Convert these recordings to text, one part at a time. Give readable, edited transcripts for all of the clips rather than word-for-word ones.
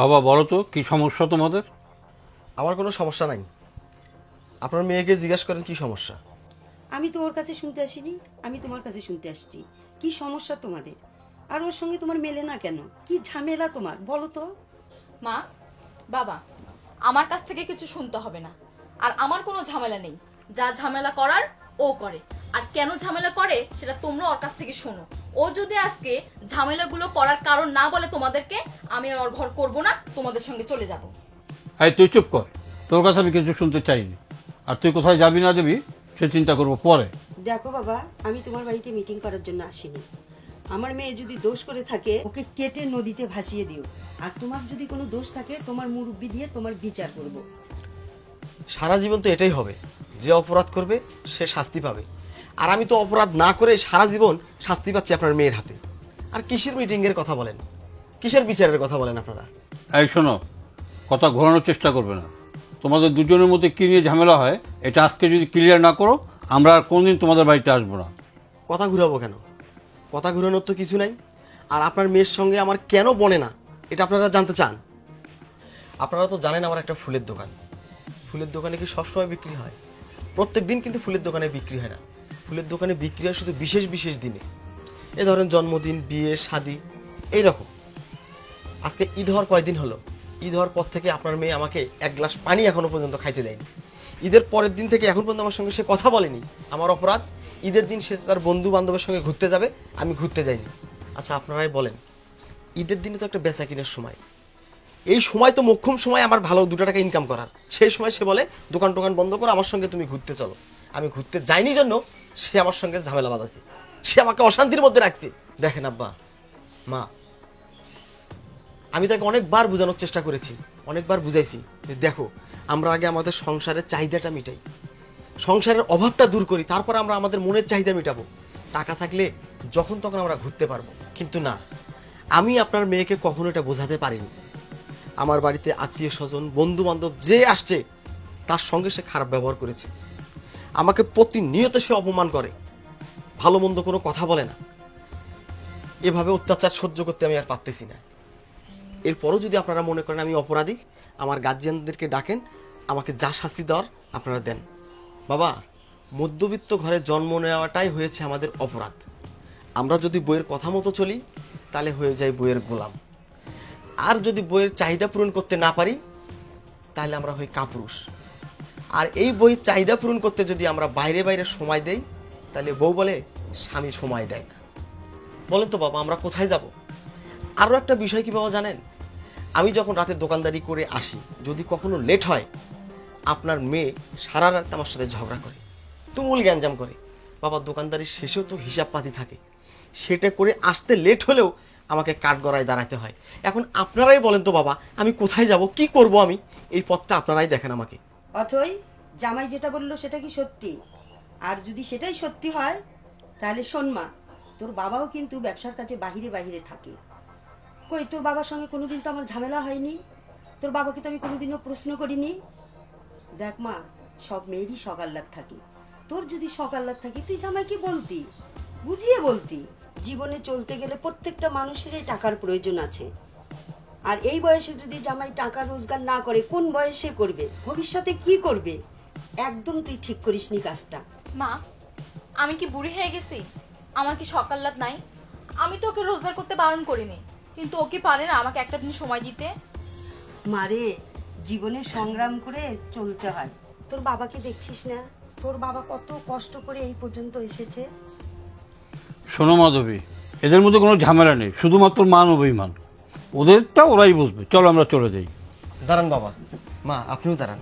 বাবা বলো তো কি সমস্যা তোমাদের? আমার কোনো সমস্যা নাই। আপনার মেয়েকে জিজ্ঞাসা করেন কি সমস্যা। আমি তো ওর কাছে শুনতে আসিনি, আমি তোমার কাছে শুনতে আসছি। কি সমস্যা তোমাদের? আর ওর সঙ্গে তোমার মেলে না কেন? কি ঝামেলা তোমার বলো তো? মা, বাবা, আমার কাছ থেকে কিছু শুনতে হবে না। আর আমার কোনো ঝামেলা নেই। যা ঝামেলা করার ও করে, আর কেন ঝামেলা করে সেটা তোমরা ওর কাছ থেকে শোনো। ও যদি আজকে ঝামেলাগুলো করার কারণ না বলে তোমাদেরকে, আমি আর ওর ঘর করব না, তোমাদের সঙ্গে চলে যাব। এই তুই চুপ কর, তোর কাছে আমি কিছু শুনতে চাইনি। আর তুই কোথায় যাবি না যাবি সে চিন্তা করবো পরে। দেখো বাবা, আমি তোমার বাড়িতে মিটিং করার জন্য আসিনি। আমার মেয়ে যদি দোষ করে থাকে ওকে কেটে নদীতে ভাসিয়ে দিও। আর তোমার যদি কোনো দোষ থাকে তোমার মুরব্বি দিয়ে তোমার বিচার করব। সারা জীবন তো এটাই হবে, যে অপরাধ করবে সে শাস্তি পাবে। আর আমি তো অপরাধ না করে সারা জীবন শাস্তি পাচ্ছি আপনার মেয়ের হাতে। আর কিসের মিটিংয়ের কথা বলেন, কিসের বিচারের কথা বলেন আপনারা? এই শোনো, কথা ঘোরানোর চেষ্টা করবে না। তোমাদের দুজনের মধ্যে কী নিয়ে ঝামেলা হয় এটা আজকে যদি ক্লিয়ার না করো, আমরা আর কোনদিন তোমাদের বাড়িতে আসবো না। কথা ঘুরাবো কেন? কথা ঘুরানোর তো কিছু নাই। আর আপনার মেয়ের সঙ্গে আমার কেন বনে না এটা আপনারা জানতে চান? আপনারা তো জানেন আমার একটা ফুলের দোকান। ফুলের দোকানে কি সবসময় বিক্রি হয়? প্রত্যেক দিন কিন্তু ফুলের দোকানে বিক্রি হয় না। ফুলের দোকানে বিক্রি হয় শুধু বিশেষ বিশেষ দিনে। এ ধরেন জন্মদিন, বিয়ে, শাদী, এইরকম। আজকে ঈদ হওয়ার কয়দিন হলো? ঈদ হওয়ার পর থেকে আপনার মেয়ে আমাকে এক গ্লাস পানি এখনো পর্যন্ত খাইতে দেয়নি। ঈদের পরের দিন থেকে এখন পর্যন্ত আমার সঙ্গে সে কথা বলেনি। আমার অপরাধ? ঈদের দিন সে তার বন্ধু বান্ধবের সঙ্গে ঘুরতে যাবে, আমি ঘুরতে যাইনি। আচ্ছা আপনারাই বলেন, ঈদের দিনে তো একটা বেচা কিনের সময়, এই সময় তো মোক্ষম সময় আমার ভালো 2 টাকা ইনকাম করার। সেই সময় সে বলে দোকান টোকান বন্ধ করো, আমার সঙ্গে তুমি ঘুরতে চলো। আমি ঘুরতে যাইনি জন্য সে আমার সঙ্গে ঝামেলা বাঁধাছে, সে আমাকে অশান্তির মধ্যে রাখছে। দেখেন আব্বা, মা, আমি তাকে অনেকবার বোঝানোর চেষ্টা করেছি, অনেকবার বুঝাইছি যে দেখো, আমরা আগে আমাদের সংসারের চাহিদাটা মিটাই, সংসারের অভাবটা দূর করি, তারপর আমরা আমাদের মনের চাহিদা মেটাবো। টাকা থাকলে যখন তখন আমরা ঘুরতে পারবো। কিন্তু না, আমি আপনার মেয়েকে কখনো এটা বোঝাতে পারিনি। আমার বাড়িতে আত্মীয় স্বজন, বন্ধু বান্ধব যে আসছে তার সঙ্গে সে খারাপ ব্যবহার করেছে। আমাকে প্রতিনিয়ত সে অপমান করে, ভালো মন্দ কোনো কথা বলে না। এভাবে অত্যাচার সহ্য করতে আমি আর পারতেছি না। এরপরও যদি আপনারা মনে করেন আমি অপরাধী, আমার গার্জিয়ানদেরকে ডাকেন, আমাকে যা শাস্তি দেওয়ার আপনারা দেন। বাবা, মধ্যবিত্ত ঘরে জন্ম নেওয়াটাই হয়েছে আমাদের অপরাধ। আমরা যদি বইয়ের কথা মতো চলি তাহলে হয়ে যায় বইয়ের গোলাম। আর যদি বইয়ের চাহিদা পূরণ করতে না পারি তাহলে আমরা হই কাপুরুষ। আর এই বইয়ের চাহিদা পূরণ করতে যদি আমরা বাইরে বাইরে সময় দেই তাহলে বউ বলে স্বামী সময় দেয় না। বলেন তো বাবা, আমরা কোথায় যাব? আরও একটা বিষয় কি বাবা জানেন, আমি যখন রাতে দোকানদারি করে আসি, যদি কখনো লেট হয়, আপনার মেয়ে সারা রাত আমার সাথে ঝগড়া করে, তুমুল গ্যাঞ্জাম করে। বাবা, দোকানদারির শেষেও তো হিসাব পাতি থাকে, সেটা করে আসতে লেট হলেও আমাকে কাঠগড়ায় দাঁড়াতে হয়। এখন আপনারাই বলেন তো বাবা, আমি কোথায় যাব, কি করব আমি? এই পথটা আপনারাই দেখেন আমাকে। অথই, জামাই যেটা বললো সেটা কি সত্যি? আর যদি সেটাই সত্যি হয় তাহলে শোন মা, তোর বাবাও কিন্তু ব্যবসার কাজে বাহিরে বাহিরে থাকে। কই, তোর বাবার সঙ্গে কোনোদিন তো আমার ঝামেলা হয়নি, তোর বাবাকে তো আমি কোনোদিনও প্রশ্ন করিনি। দেখ মা, সব মেয়েরই সকাল্লাদ থাকে। তোর যদি সকাল্লাদ থাকে তুই জামাইকে বলতি, বুঝিয়ে বলতি। জীবনে চলতে গেলে প্রত্যেকটা মানুষেরই টাকার প্রয়োজন আছে। আর এই বয়সে যদি জামাই টাকা রোজগার না করে কোন বয়সে করবে, ভবিষ্যতে কি করবে? একদম তুই ঠিক করিসনি কাজটা। মা, আমি কি বুড়ি হয়ে গেছি? আমার কি সকাল্লাদ নাই? আমি তো ওকে রোজগার করতে বারণ করিনি, কিন্তু ও কি পারে না আমাকে একটা দিন সময় দিতে? মারে, জীবনে সংগ্রাম করে চলতে হয়। তোর বাবাকে দেখছিস না, তোর বাবা কত কষ্ট করে এই পর্যন্ত এসেছে। শোনো মাধবী, এদের মধ্যে কোনো ঝামেলা নেই, শুধুমাত্র মান অভিমান। ওদেরটা ওরাই বুঝবে। চলো আমরা চলে যাই। দাঁড়ান বাবা, মা আপনিও দাঁড়ান।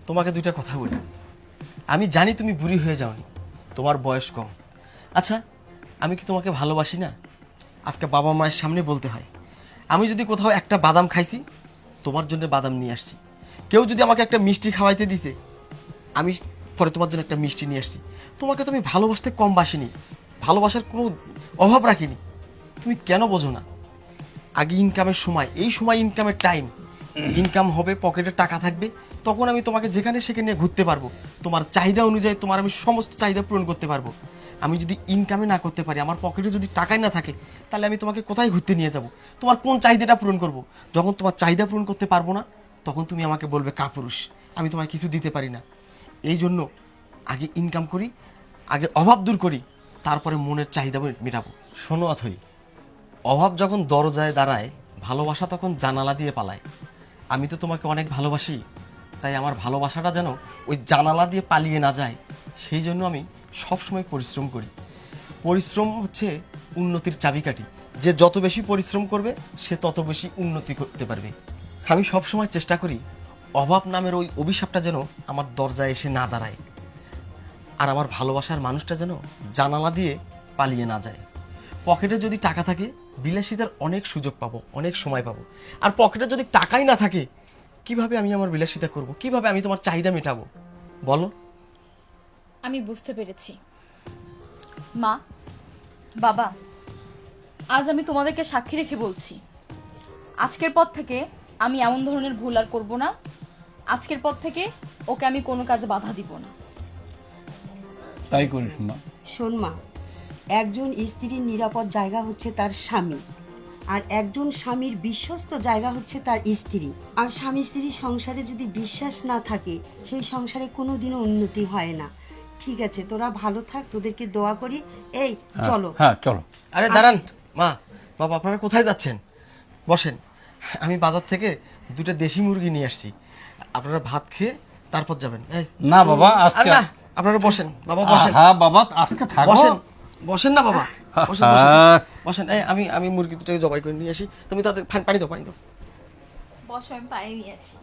তোমাকে 2টা কথা বলি। আমি জানি তুমি বুড়ি হয়ে যাওনি, তোমার বয়স কম। আচ্ছা, আমি কি তোমাকে ভালোবাসি না? আজকে বাবা মায়ের সামনে বলতে হয়। আমি যদি কোথাও একটা বাদাম খাইছি, তোমার জন্য বাদাম নিয়ে আসছি। কেউ যদি আমাকে একটা মিষ্টি খাওয়াইতে দিছে, আমি পরে তোমার জন্য একটা মিষ্টি নিয়ে আসছি। তোমাকে তো আমি ভালোবাসতে কম বাসিনি, ভালোবাসার কোনো অভাব রাখিনি। তুমি কেন বোঝো না? আগে ইনকামের সময়, এই সময় ইনকামের টাইম, ইনকাম হবে, পকেটে টাকা থাকবে, তখন আমি তোমাকে যেখানে সেখানে নিয়ে ঘুরতে পারবো। তোমার চাহিদা অনুযায়ী তোমার আমি সমস্ত চাহিদা পূরণ করতে পারবো। আমি যদি ইনকামে না করতে পারি, আমার পকেটে যদি টাকাই না থাকে, তাহলে আমি তোমাকে কোথায় ঘুরতে নিয়ে যাব? তোমার কোন চাহিদাটা পূরণ করব? যখন তোমার চাহিদা পূরণ করতে পারবো না, তখন তুমি আমাকে বলবে কাপুরুষ, আমি তোমায় কিছু দিতে পারি না। এই জন্য আগে ইনকাম করি, আগে অভাব দূর করি, তারপরে মনের চাহিদা মেটাবো। শোনো অথই, অভাব যখন দরজায় দাঁড়ায়, ভালোবাসা তখন জানালা দিয়ে পালায়। আমি তো তোমাকে অনেক ভালোবাসি, তাই আমার ভালোবাসাটা যেন ওই জানালা দিয়ে পালিয়ে না যায়, সেই জন্য আমি সবসময় পরিশ্রম করি। পরিশ্রম হচ্ছে উন্নতির চাবিকাঠি। যে যত বেশি পরিশ্রম করবে, সে তত বেশি উন্নতি করতে পারবে। আমি সবসময় চেষ্টা করি অভাব নামের ওই অভিশাপটা যেন আমার দরজায় এসে না দাঁড়ায়, আর আমার ভালোবাসার মানুষটা যেন জানালা দিয়ে পালিয়ে না যায়। পকেটে যদি টাকা থাকে, বিলাসিতার অনেক সুযোগ পাবো, অনেক সময় পাবো। আর পকেটে যদি টাকাই না থাকে, কিভাবে আমি আমার বিলাসিতা করব? কিভাবে আমি তোমার চাহিদা মেটাবো বলো? আমি বুঝতে পেরেছি। মা, বাবা, আজ আমি তোমাদেরকে সাক্ষী রেখে বলছি, আজকের পর থেকে আমি এমন ধরনের ভুল আর করব না। আজকের পর থেকে ওকে আমি কোনো কাজে বাধা দিব না। তাই করিস মা। শোন মা, একজন স্ত্রীর নিরাপদ জায়গা হচ্ছে তার স্বামী, আর একজন স্বামীর বিশ্বস্ত জায়গা হচ্ছে তার স্ত্রী। আর স্বামী স্ত্রীর সংসারে যদি বিশ্বাস না থাকে, সেই সংসারে কোনোদিনও উন্নতি হয় না। ঠিক আছে, তোরা ভালো থাক, তোদেরকে দোয়া করি। এই চলো। হ্যাঁ চলো। আরে দাঁড়ান মা, বাবা, আপনারা কোথায় যাচ্ছেন? বসেন, আমি বাজার থেকে 2টা দেশি মুরগি নিয়ে আসছি। আপনারা ভাত খেয়ে তারপর যাবেন। এই না বাবা, আর আজকে না, আপনারা বসেন বাবা, বসেন। হ্যাঁ বাবা, আজকে থাকো। বসেন, বসেন না বাবা, বসেন বসেন বসেন। এই আমি মুরগি দুটোকে জবাই করে নিয়ে আসি, তুমি তাদের পানি দাও, পানি দাও। বসো, আমি পানি নিয়ে আসি।